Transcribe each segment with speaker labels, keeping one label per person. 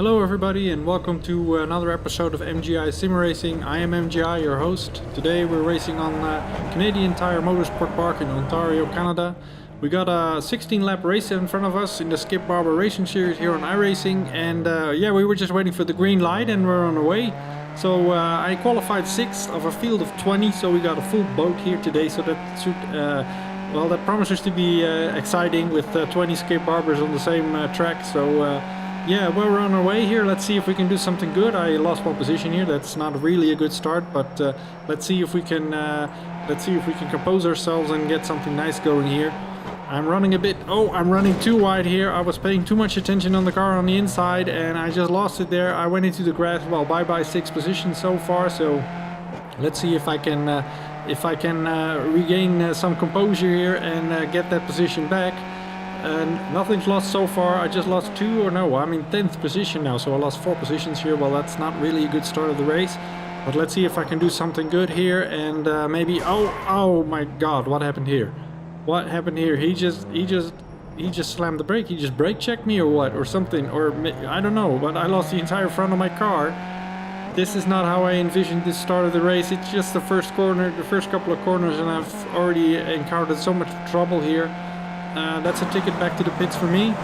Speaker 1: Hello everybody and welcome to another episode of MGI Sim Racing. I am MGI, your host. Today we're racing on Canadian Tyre Motorsport Park in Ontario, Canada. We got a 16 lap race in front of us in the Skip Barber Racing Series here on iRacing, and yeah, we were just waiting for the green light and we're on our way. So I qualified 6th of a field of 20, so we got a full boat here today, so that should well, that promises to be exciting with 20 Skip Barbers on the same track. So yeah, well, we're on our way here. Let's see if we can do something good. I lost one position here. That's not really a good start, but let's see if we can compose ourselves and get something nice going here. I'm running a bit. Oh, I'm running too wide here. I was paying too much attention on the car on the inside, and I just lost it there. I went into the grass. Well, bye-bye 6th position so far. So let's see if I can regain some composure here and get that position back. Nothing's lost so far. I just lost 2, or no, I'm in 10th position now, so I lost 4 positions here. Well, that's not really a good start of the race, but let's see if I can do something good here and maybe. Oh my God, what happened here? What happened here? He just slammed the brake. He just brake checked me or what, or something, or I don't know, but I lost the entire front of my car. This is not how I envisioned this start of the race. It's just the first corner, the first couple of corners, and I've already encountered so much trouble here. That's a ticket back to the pits for me.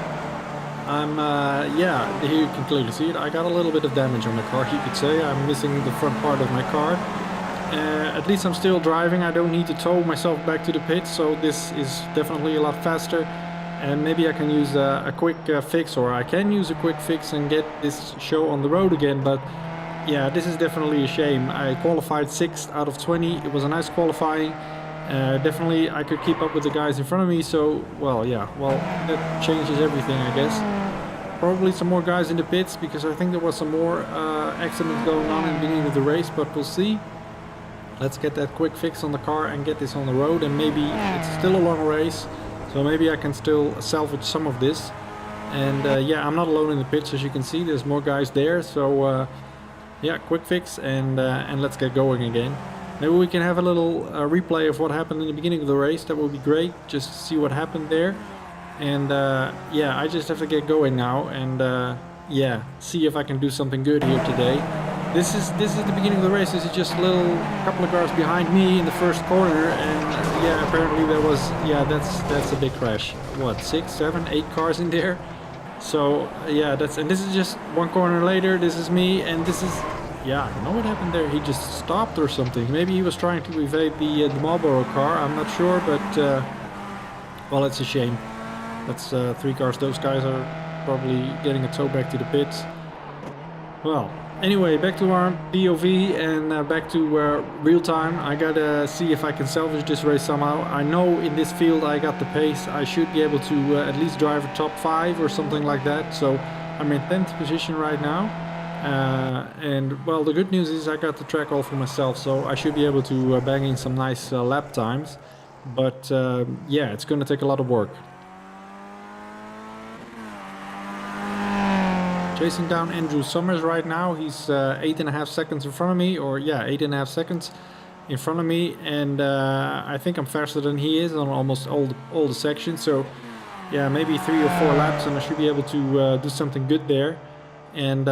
Speaker 1: Yeah, here you can clearly see it. I got a little bit of damage on the car, you could say. I'm missing the front part of my car. At least I'm still driving. I don't need to tow myself back to the pits, so this is definitely a lot faster. And maybe I can use a quick fix, or I can use a quick fix and get this show on the road again. But yeah, this is definitely a shame. I qualified 6th out of 20. It was a nice qualifying. Definitely I could keep up with the guys in front of me, so well, yeah, well, that changes everything, I guess. Probably some more guys in the pits, because I think there was some more accidents going on in the beginning of the race, but we'll see. Let's get that quick fix on the car and get this on the road, and maybe it's still a long race, so maybe I can still salvage some of this. And yeah, I'm not alone in the pits, as you can see. There's more guys there, so yeah, quick fix and let's get going again. Maybe we can have a little replay of what happened in the beginning of the race. That would be great, just to see what happened there. And yeah, I just have to get going now and yeah, see if I can do something good here today. This is the beginning of the race. This is just a little couple of cars behind me in the first corner, and yeah, apparently there was, yeah, that's a big crash. What, 6, 7, 8 cars in there? So yeah, and this is just one corner later. This is me, and this is. Yeah, I don't know what happened there. He just stopped or something. Maybe he was trying to evade the Marlboro car. I'm not sure, but well, it's a shame. That's 3 cars. Those guys are probably getting a tow back to the pits. Well, anyway, back to our POV and back to real time. I gotta see if I can salvage this race somehow. I know in this field I got the pace. I should be able to at least drive a top 5 or something like that. So I'm in 10th position right now. And well, the good news is I got the track all for myself, so I should be able to bang in some nice lap times. But yeah, it's going to take a lot of work. Chasing down Andrew Summers right now. He's 8.5 seconds in front of me, or yeah, 8.5 seconds in front of me, and I think I'm faster than he is on almost all the sections. So yeah, maybe 3 or 4 laps, and I should be able to do something good there and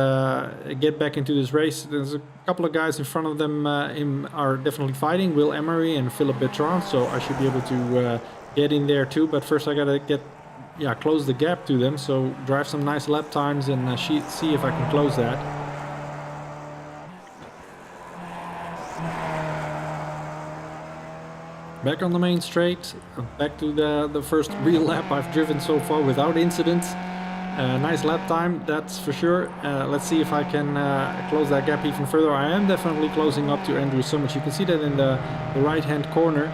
Speaker 1: get back into this race. There's a couple of guys in front of them are definitely fighting, Will Emery and Philip Bertrand, so I should be able to get in there too, but first I gotta close the gap to them, so drive some nice lap times and see if I can close that. Back on the main straight, back to the first real lap I've driven so far without incidents. Nice lap time, that's for sure. Let's see if I can close that gap even further. I am definitely closing up to Andrew Summers. You can see that in the right hand corner.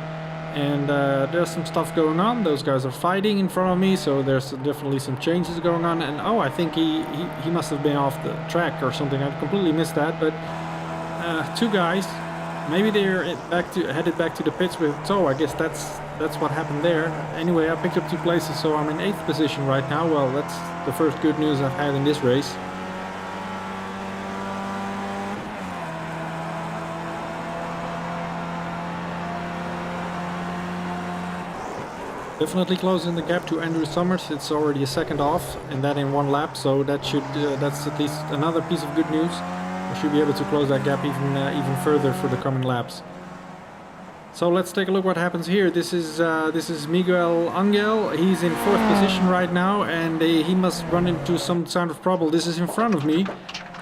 Speaker 1: And there's some stuff going on. Those guys are fighting in front of me, so there's definitely some changes going on. And oh, I think he must have been off the track or something. I completely missed that. But 2 guys, maybe they're headed back to the pits with tow. I guess that's what happened there. Anyway, I picked up 2 places, so I'm in 8th position right now. Well, that's the first good news I've had in this race. Definitely closing the gap to Andrew Summers. It's already a second off, and that in one lap, so that should that's at least another piece of good news. I should be able to close that gap even further for the coming laps. So let's take a look what happens here. This is Miguel Angel. He's in 4th position right now, and he must run into some sort of trouble. This is in front of me,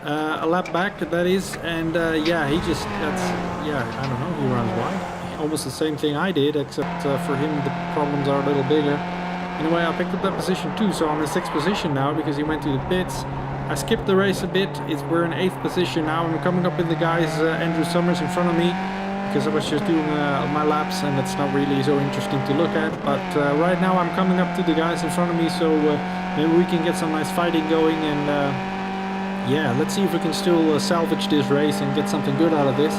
Speaker 1: a lap back that is, and yeah, I don't know, he runs wide. Almost the same thing I did, except for him the problems are a little bigger. Anyway, I picked up that position too, so I'm in 6th position now because he went to the pits. I skipped the race a bit. We're in 8th position now. I'm coming up with the guys Andrew Summers in front of me, because I was just doing my laps and it's not really so interesting to look at. But right now I'm coming up to the guys in front of me, so maybe we can get some nice fighting going, and yeah, let's see if we can still salvage this race and get something good out of this.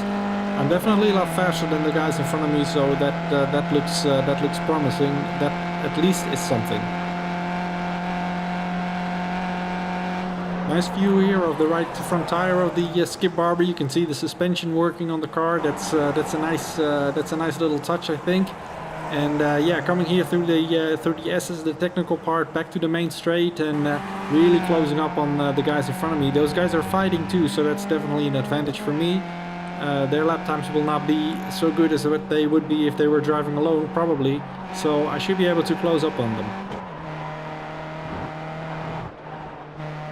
Speaker 1: I'm definitely a lot faster than the guys in front of me, so that looks promising. That at least is something. Nice view here of the right front tire of the Skip Barber. You can see the suspension working on the car. That's a nice little touch, I think. And yeah, coming here through the S's, the technical part, back to the main straight, and really closing up on the guys in front of me. Those guys are fighting too, so that's definitely an advantage for me. Their lap times will not be so good as what they would be if they were driving alone, probably. So I should be able to close up on them.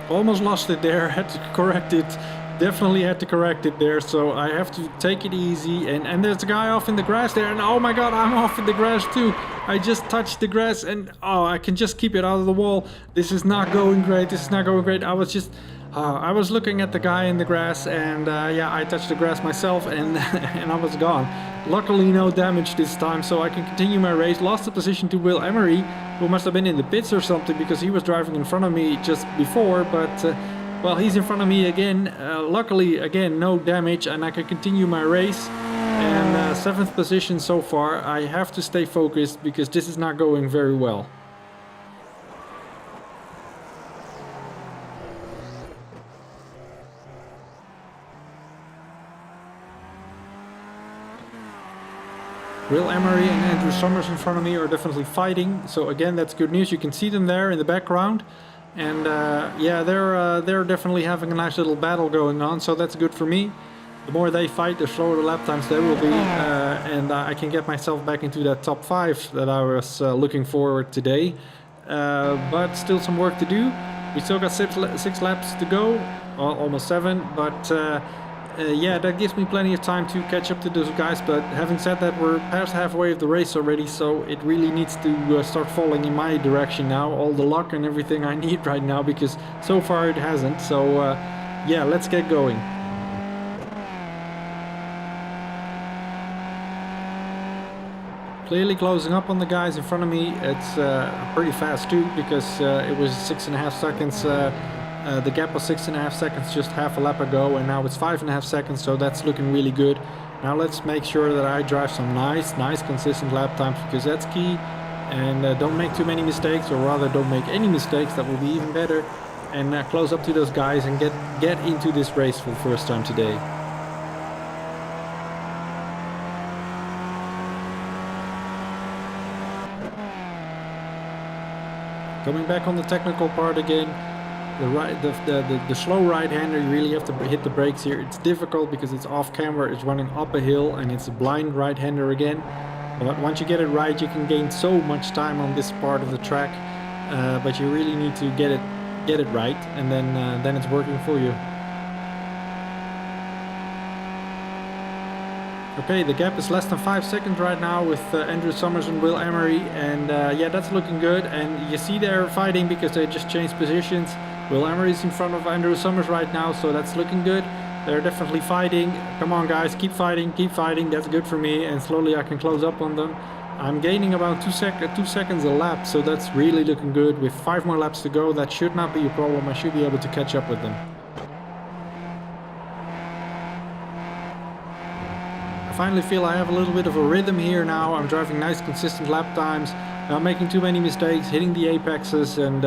Speaker 1: Almost lost it there, had to correct it. Definitely had to correct it there, so I have to take it easy. And there's a guy off in the grass there, and oh my god, I'm off in the grass too. I just touched the grass, and oh, I can just keep it out of the wall. This is not going great, this is not going great. I was looking at the guy in the grass, and yeah, I touched the grass myself, and and I was gone. Luckily no damage this time, so I can continue my race. Lost the position to Will Emery, who must have been in the pits or something, because he was driving in front of me just before, but well, he's in front of me again. Luckily, again, no damage, and I can continue my race. And 7th position so far. I have to stay focused because this is not going very well. Will Emery and Andrew Summers in front of me are definitely fighting. So again, that's good news. You can see them there in the background. And yeah, they're definitely having a nice little battle going on, so that's good for me. The more they fight, the slower the lap times they will be, and I can get myself back into that top 5 that I was looking forward today. But still some work to do. We still got 6 laps to go, well, almost 7, but yeah, that gives me plenty of time to catch up to those guys. But having said that, we're past halfway of the race already, so it really needs to start falling in my direction now. All the luck and everything I need right now, because so far it hasn't. So yeah, let's get going. Clearly closing up on the guys in front of me. It's pretty fast too, because it was 6.5 seconds. The gap was 6.5 seconds just half a lap ago, and now it's 5.5 seconds, so that's looking really good. Now let's make sure that I drive some nice consistent lap times, because that's key. And don't make too many mistakes, or rather don't make any mistakes. That will be even better. And close up to those guys and get into this race for the first time today. Coming back on the technical part again, the slow right-hander, you really have to hit the brakes here. It's difficult because it's off camera, it's running up a hill, and it's a blind right-hander again. But once you get it right, you can gain so much time on this part of the track. But you really need to get it right, and then it's working for you. Okay, the gap is less than 5 seconds right now with Andrew Summers and Will Emery, and yeah, that's looking good. And you see they're fighting because they just changed positions. Will Emery's in front of Andrew Summers right now, so that's looking good. They're definitely fighting. Come on guys, keep fighting, that's good for me, and slowly I can close up on them. I'm gaining about 2 seconds a lap, so that's really looking good. With 5 more laps to go, that should not be a problem. I should be able to catch up with them. I finally feel I have a little bit of a rhythm here now. I'm driving nice consistent lap times, not making too many mistakes, hitting the apexes, and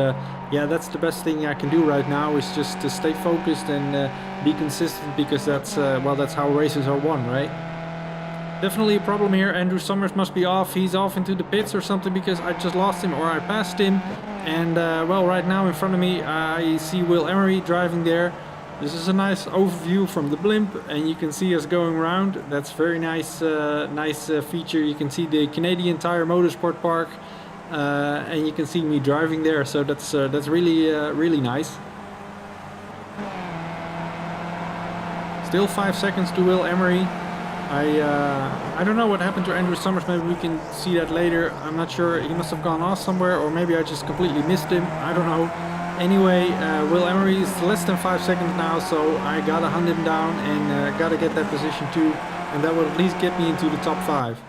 Speaker 1: yeah, that's the best thing I can do right now, is just to stay focused and be consistent, because that's well, that's how races are won, right? Definitely a problem here. Andrew Summers must be off. He's off into the pits or something because I just lost him or I passed him. And well, right now in front of me I see Will Emery driving there. This is a nice overview from the blimp and you can see us going around. That's very nice, feature. You can see the Canadian Tyre Motorsport Park and you can see me driving there. So that's really, really nice. Still 5 seconds to Will Emery. I don't know what happened to Andrew Summers. Maybe we can see that later. I'm not sure. He must have gone off somewhere, or maybe I just completely missed him. I don't know. Anyway, Will Emery is less than 5 seconds now, so I gotta hunt him down and gotta get that position too, and that will at least get me into the top 5.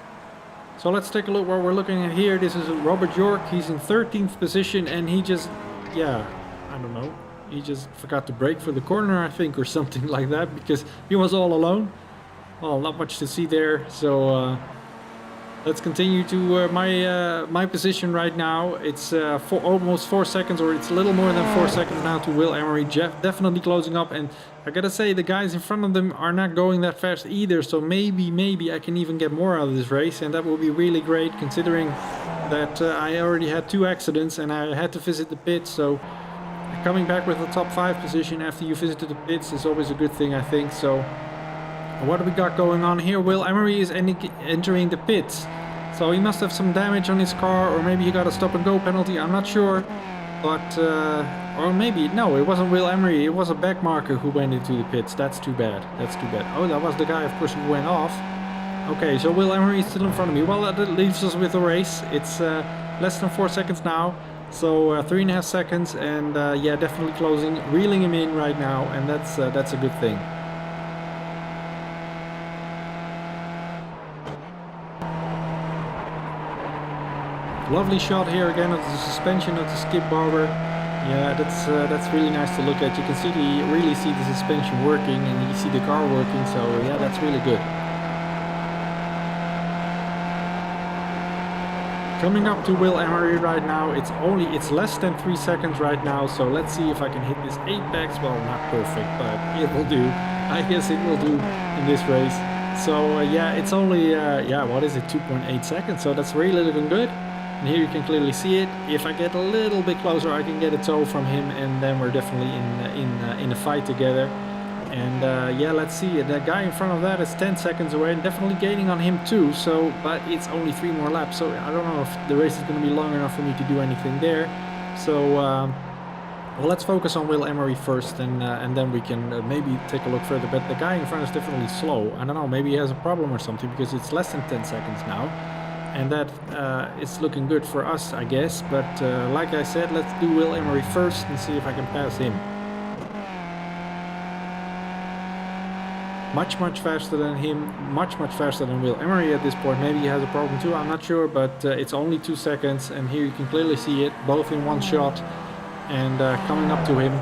Speaker 1: So let's take a look what we're looking at here. This is Robert York. He's in 13th position, and he just, yeah, I don't know. He just forgot to brake for the corner, I think, or something like that, because he was all alone. Well, not much to see there, so let's continue to my position right now. It's almost 4 seconds, or it's a little more than 4 seconds now to Will Emery. Jeff definitely closing up, and I gotta say the guys in front of them are not going that fast either, so maybe I can even get more out of this race, and that will be really great considering that I already had 2 accidents and I had to visit the pits, so coming back with a top 5 position after you visited the pits is always a good thing, I think. So what do we got going on here? Will Emery is entering the pits. So he must have some damage on his car, or maybe he got a stop and go penalty, I'm not sure. But, or maybe, no, it wasn't Will Emery, it was a back marker who went into the pits. That's too bad, that's too bad. Oh, that was the guy, of course, who went off. Okay, so Will Emery is still in front of me. Well, that leaves us with the race. It's less than 4 seconds now. So 3.5 seconds, and yeah, definitely closing, reeling him in right now, and that's a good thing. Lovely shot here again of the suspension of the skip Barber. Yeah, that's really nice to look at. You can really see the suspension working, and you see the car working. So yeah, that's really good. Coming up to Will Emery right now. It's less than 3 seconds right now. So let's see if I can hit this apex. Well, not perfect, but it will do. I guess it will do in this race. So yeah, it's only yeah, what is it? 2.8 seconds. So that's really looking good. And here you can clearly see it. If I get a little bit closer, I can get a tow from him, and then we're definitely in a fight together. And yeah, let's see. The guy in front of that is 10 seconds away, and definitely gaining on him too. So, but it's only 3 more laps, so I don't know if the race is going to be long enough for me to do anything there. So, well, let's focus on Will Emery first, and then we can maybe take a look further. But the guy in front is definitely slow. I don't know. Maybe he has a problem or something, because it's less than 10 seconds now. And that is looking good for us, I guess. But like I said, let's do Will Emery first and see if I can pass him. Much faster than him, much faster than Will Emery at this point. Maybe he has a problem too, I'm not sure, but it's only 2 seconds, and here you can clearly see it, both in one shot. And coming up to him,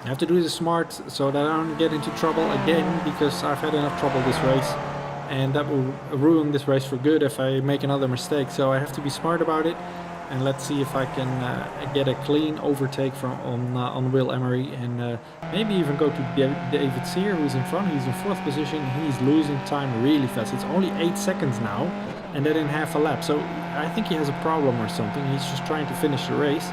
Speaker 1: I have to do this smart so that I don't get into trouble again, because I've had enough trouble this race. And that will ruin this race for good if I make another mistake. So I have to be smart about it. And let's see if I can get a clean overtake on Will Emery. And maybe even go to David Sear, who's in front. He's in 4th position. He's losing time really fast. It's only 8 seconds now. And that in half a lap. So I think he has a problem or something. He's just trying to finish the race.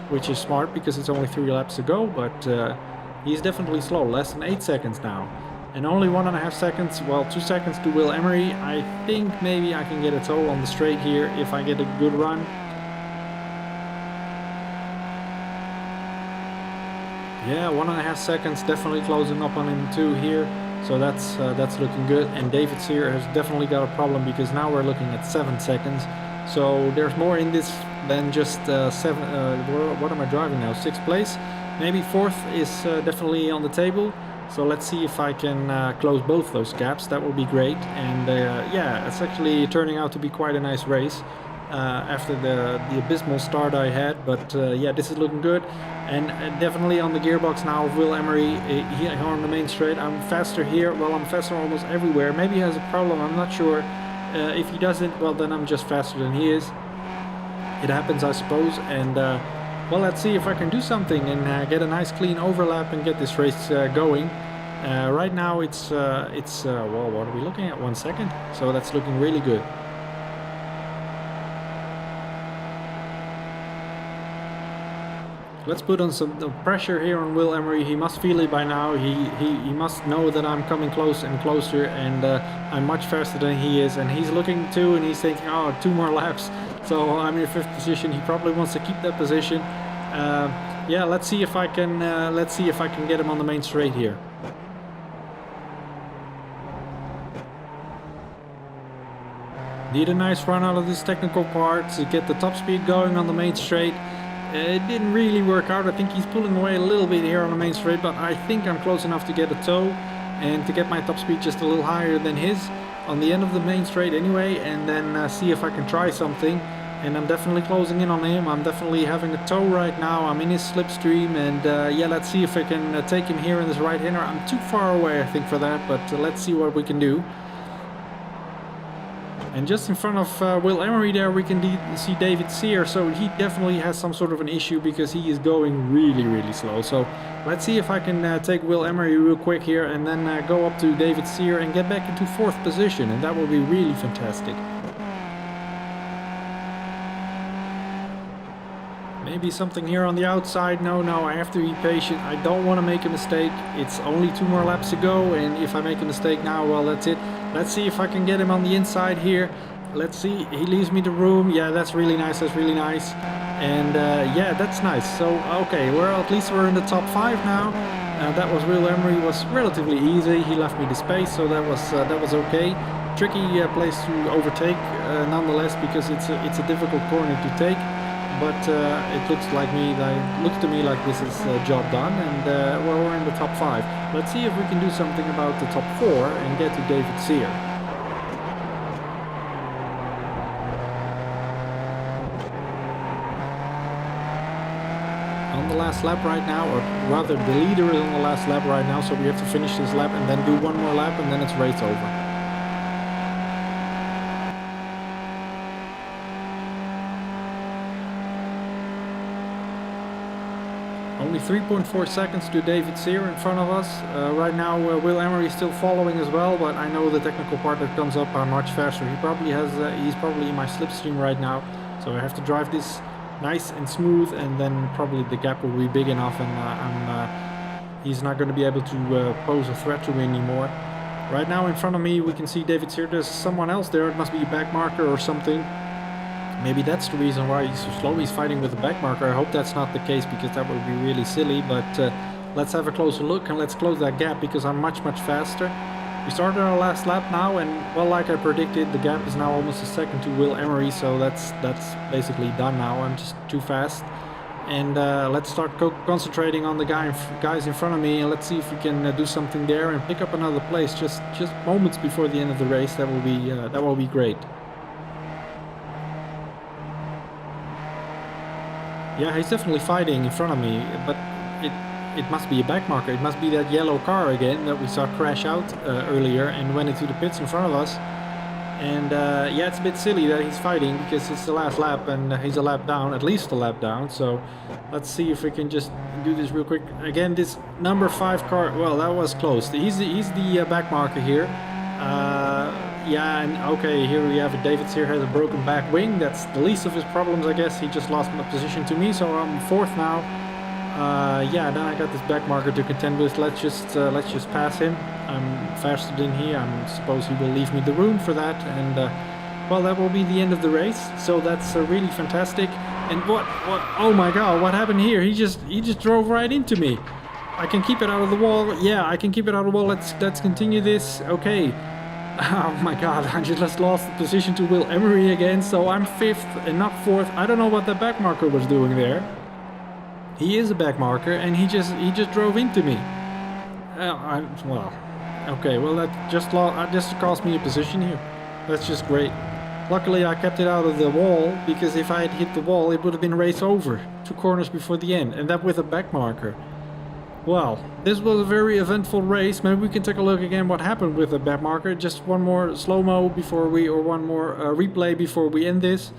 Speaker 1: Which is smart, because it's only 3 laps to go. But he's definitely slow. Less than 8 seconds now. And only 1.5 seconds, well, 2 seconds to Will Emery. I think maybe I can get a tow on the straight here if I get a good run. Yeah, 1.5 seconds, definitely closing up on him too here. So that's looking good. And David Sear has definitely got a problem, because now we're looking at 7 seconds. So there's more in this than just 7. What am I driving now? 6th place? Maybe 4th is definitely on the table. So let's see if I can close both those gaps. That will be great. And yeah, it's actually turning out to be quite a nice race after the abysmal start I had. But yeah, this is looking good. And definitely on the gearbox now of Will Emery here on the main straight. I'm faster here. Well, I'm faster almost everywhere. Maybe he has a problem. I'm not sure. If he doesn't, well, then I'm just faster than he is. It happens, I suppose. And well, let's see if I can do something and get a nice clean overlap and get this race going. Right now it's well, what are we looking at? 1 second, so that's looking really good. Let's put on some pressure here on Will Emery. He must feel it by now. He must know that I'm coming close and closer, and I'm much faster than he is. And he's looking too, and he's thinking, oh, 2 more laps. So I'm in 5th position. He probably wants to keep that position. Yeah, let's see if I can get him on the main straight here. Need a nice run out of this technical part to get the top speed going on the main straight. It didn't really work out. I think he's pulling away a little bit here on the main straight, but I think I'm close enough to get a tow and to get my top speed just a little higher than his on the end of the main straight anyway, and then see if I can try something. And I'm definitely closing in on him. I'm definitely having a tow right now. I'm in his slipstream, and yeah, let's see if I can take him here in this right-hander. I'm too far away, I think, for that, but let's see what we can do. And just in front of Will Emery there, we can see David Sear. So he definitely has some sort of an issue because he is going really, really slow. So let's see if I can take Will Emery real quick here and then go up to David Sear and get back into 4th position. And that will be really fantastic. Maybe something here on the outside. No, I have to be patient. I don't want to make a mistake. It's only 2 more laps to go, and if I make a mistake now, well, that's it. Let's see if I can get him on the inside here. Let's see. He leaves me the room. Yeah, that's really nice. That's really nice. And yeah, that's nice. So, okay, at least we're in the top 5 now. That was Will Emery. Was relatively easy. He left me the space, so that was okay. Tricky place to overtake, nonetheless, because it's a difficult corner to take. But it looks to me like this is a job done, and well, we're in the top 5. Let's see if we can do something about the top 4 and get to David Sear. On the last lap right now, or rather the leader is on the last lap right now, so we have to finish this lap and then do 1 more lap, and then it's race over. Only 3.4 seconds to David Sear in front of us. Right now Will Emery is still following as well, but I know the technical part that comes up are much faster. He's probably in my slipstream right now, so I have to drive this nice and smooth, and then probably the gap will be big enough, and he's not going to be able to pose a threat to me anymore. Right now in front of me we can see David Sear. There's someone else there. It must be a back marker or something. Maybe that's the reason why he's so slow. He's fighting with the back marker. I hope that's not the case, because that would be really silly. But let's have a closer look and let's close that gap, because I'm much faster. We started our last lap now, and well, like I predicted, the gap is now almost a second to Will Emery. So that's basically done now. I'm just too fast. And let's start concentrating on the guys in front of me, and let's see if we can do something there and pick up another place just moments before the end of the race. That will be great. Yeah, he's definitely fighting in front of me, but it must be a back marker. It must be that yellow car again that we saw crash out earlier and went into the pits in front of us. And yeah, it's a bit silly that he's fighting, because it's the last lap and he's a lap down, at least a lap down. So let's see if we can just do this real quick. Again, this number 5 car, well, that was close. He's the back marker here. Yeah, and okay, here we have it. David Sear has a broken back wing. That's the least of his problems, I guess. He just lost my position to me, so I'm 4th now. Yeah, then I got this back marker to contend with. Let's just pass him. I'm faster than he. I suppose he will leave me the room for that, and well, that will be the end of the race. So that's really fantastic. And what? Oh my God! What happened here? He just drove right into me. I can keep it out of the wall. Yeah, I can keep it out of the wall. Let's continue this. Okay. Oh my God, I just lost the position to Will Emery again, so I'm 5th and not 4th. I don't know what the back marker was doing there. He is a back marker, and he just drove into me. Well, okay, well, that just cost me a position here. That's just great. Luckily I kept it out of the wall, because if I had hit the wall it would have been race over 2 corners before the end, and that with a back marker. Well, this was a very eventful race. Maybe we can take a look again what happened with the back marker. Just one more slow-mo before one more replay before we end this.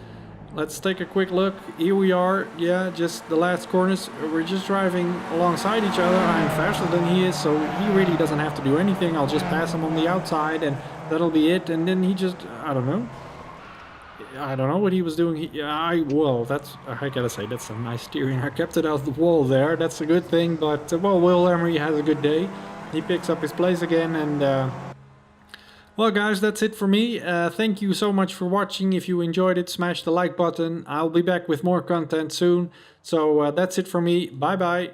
Speaker 1: let's take a quick look. Here we are, yeah, just the last corners. We're just driving alongside each other. I'm faster than he is, so he really doesn't have to do anything. I'll just pass him on the outside and that'll be it. And then he just, I don't know what he was doing. Well, that's, I gotta say, that's some nice steering. I kept it out of the wall there. That's a good thing, but, well, Will Emery has a good day. He picks up his place again, and, well, guys, that's it for me. Thank you so much for watching. If you enjoyed it, smash the like button. I'll be back with more content soon. So, that's it for me. Bye-bye.